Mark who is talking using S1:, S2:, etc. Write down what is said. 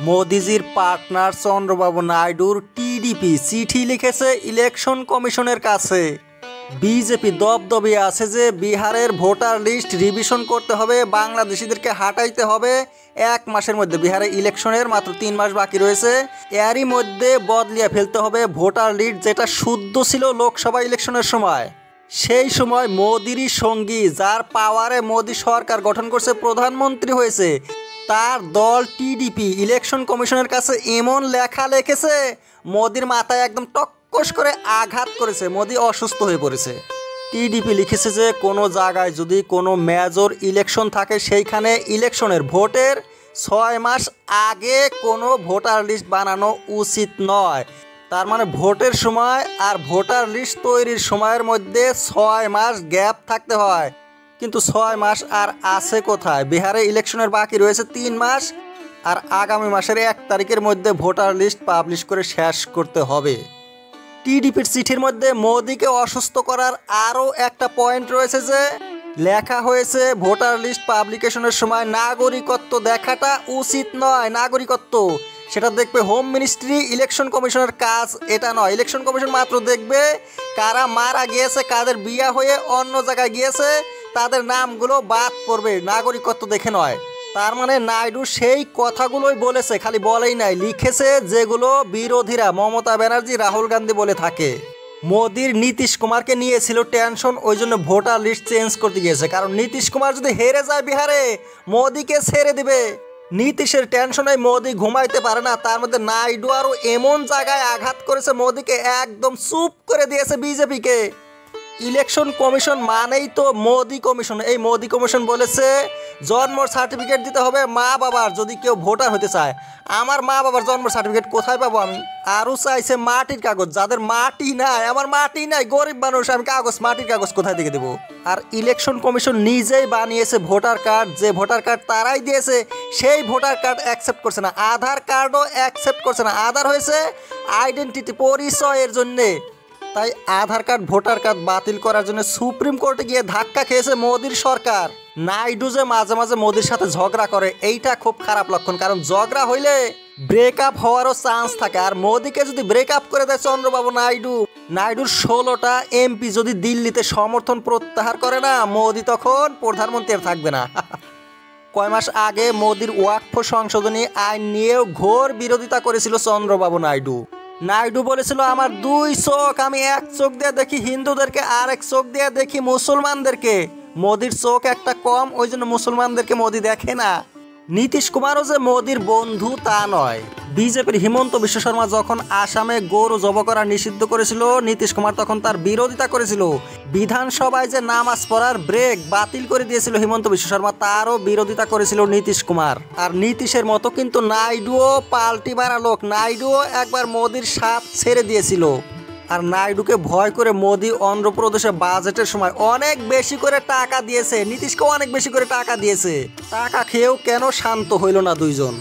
S1: মোদিজির partner Chandrababu নাইডুর TDP চিঠি লিখেছে ইলেকশন কমিশনের কাছে। বিজেপি দবদবিয়ে আছে যে বিহারের ভোটার লিস্ট রিভিশন করতে হবে, বাংলাদেশিদেরকে হাঁটাইতে হবে। 1 মাসের মধ্যে বিহারে ইলেকশনের মাত্র 3 মাস বাকি রয়েছে, এরই মধ্যে বদলিয়ে ফেলতে হবে ভোটার লিস্ট, যেটা শুদ্ধ ছিল লোকসভা ইলেকশনের সময়। সেই সময় মোদিরই সঙ্গী, যার পাওয়ারে মোদি সরকার গঠন করছে, প্রধানমন্ত্রী হয়েছে, তার দল টিডিপি ইলেকশন কমিশনের কাছে এমন লেখা লিখেছে, মোদির মাথায় একদম টক্কস করে আঘাত করেছে। মোদি অসুস্থ হয়ে পড়েছে। টিডিপি লিখেছে যে কোনো জায়গায় যদি কোনো মেজর ইলেকশন থাকে, সেইখানে ইলেকশনের ভোটের 6 মাস আগে কোনো ভোটার লিস্ট বানানো উচিত নয়। তার মানে ভোটের সময় আর ভোটার লিস্ট তৈরির সময়ের মধ্যে 6 মাস গ্যাপ থাকতে হয়। কিন্তু 6 মাস আর আছে কোথায়? বিহারে ইলেকশনের বাকি রয়েছে 3 মাস, আর আগামী মাসের 1 তারিখের মধ্যে ভোটার লিস্ট পাবলিশ করে শেষ করতে হবে। টিডিপির চিঠির মধ্যে মোদিকে অসুস্থ করার আরও একটা পয়েন্ট রয়েছে যে লেখা হয়েছে ভোটার লিস্ট পাবলিকেশনের সময় নাগরিকত্ব দেখাটা উচিত নয়। নাগরিকত্ব সেটা দেখবে হোম মিনিস্ট্রি, ইলেকশন কমিশনের কাজ এটা নয়। ইলেকশন কমিশন মাত্র দেখবে কারা মারা গিয়েছে, কাদের বিয়া হয়ে অন্য জায়গায় গিয়েছে, তাদের নামগুলো বাদ পড়বে, নাগরিকত্ব দেখে নয়। তার মানে নাইডু সেই কথাগুলোই বলেছে, খালি বলেই নাই, লিখেছে যেগুলো বিরোধীরা মমতা ব্যানার্জি, রাহুল গান্ধী বলে থাকে। মোদির নীতিশ কুমারকে নিয়েছিল টেনশন, ওই জন্য ভোটার লিস্ট চেঞ্জ করতে গিয়েছে। কারণ নীতিশ কুমার যদি হেরে যায় বিহারে, মোদিকে ছেড়ে দিবে। নীতিশের টেনশনে মোদি ঘুমাইতে পারে না। তার মধ্যে নাইডু আরও এমন জায়গায় আঘাত করেছে, মোদিকে একদম চুপ করে দিয়েছে বিজেপিকে। ইলেকশন কমিশন মানেই তো মোদি কমিশন। এই মোদি কমিশন বলেছে জন্ম সার্টিফিকেট দিতে হবে মা বাবার, যদি কেউ ভোটার হতে চায়। আমার মা বাবার জন্ম সার্টিফিকেট কোথায় পাবো আমি? আরও চাইছে মাটির কাগজ, যাদের মাটি নাই। আমার মাটি নাই, গরিব মানুষ, আমি মাটির কাগজ কোথায় থেকে দেবো? আর ইলেকশন কমিশন নিজেই বানিয়েছে ভোটার কার্ড, যে ভোটার কার্ড তারাই দিয়েছে, সেই ভোটার কার্ড অ্যাকসেপ্ট করছে না। আধার কার্ডও অ্যাকসেপ্ট করছে না। আধার হয়েছে আইডেন্টিটি, পরিচয়ের জন্যে। তাই আধার কার্ড, ভোটার কার্ড বাতিল করার জন্য সুপ্রিম কোর্টে গিয়ে ধাক্কা খেয়েছে মোদির সরকার। নাইডু যে মাঝে মাঝে মোদির সাথে ঝগড়া করে, এইটা খুব খারাপ লক্ষণ। কারণ ঝগড়া হইলে ব্রেকআপ হওয়ারও চান্স থাকে। আর মোদিকে যদি ব্রেকআপ করে দেয় চন্দ্রবাবু নাইডুর 16টা এমপি যদি দিল্লিতে সমর্থন প্রত্যাহার করে না, মোদি তখন প্রধানমন্ত্রী আর থাকবে না। কয় মাস আগে মোদির ওয়াকফ সংশোধনী আইন নিয়েও ঘোর বিরোধিতা করেছিল চন্দ্রবাবু নাইডু বলেছিল, আমার 2 চোখ, আমি এক চোখ দিয়ে দেখি হিন্দুদেরকে, আর এক চোখ দিয়ে দেখি মুসলমানদেরকে। মোদির চোখ একটা কম, ওই জন্য মুসলমানদেরকে মোদি দেখে না। নীতিশ কুমারও যে মোদির বন্ধু তা নয়। বিজেপির হিমন্ত বিশ্ব শর্মা যখন আসামে গরু জবাই করা নিষিদ্ধ করেছিল, নীতিশ কুমার তখন তার বিরোধিতা করেছিল। বিধানসভায় যে নামাজ পড়ার ব্রেক বাতিল করে দিয়েছিল হিমন্ত বিশ্ব শর্মা, তারও বিরোধিতা করেছিল নীতিশ কুমার। আর নীতিশের মতো কিন্তু নাইডুও পাল্টি মারা লোক। নাইডুও একবার মোদির সাথ ছেড়ে দিয়েছিল। আর নাইডুকে ভয় করে মোদি অন্ধ্রপ্রদেশে বাজেটের সময় অনেক বেশি করে টাকা দিয়েছে, নীতিশকেও অনেক বেশি করে টাকা দিয়েছে। টাকা খেয়েও কেন শান্ত হইল না দুইজন?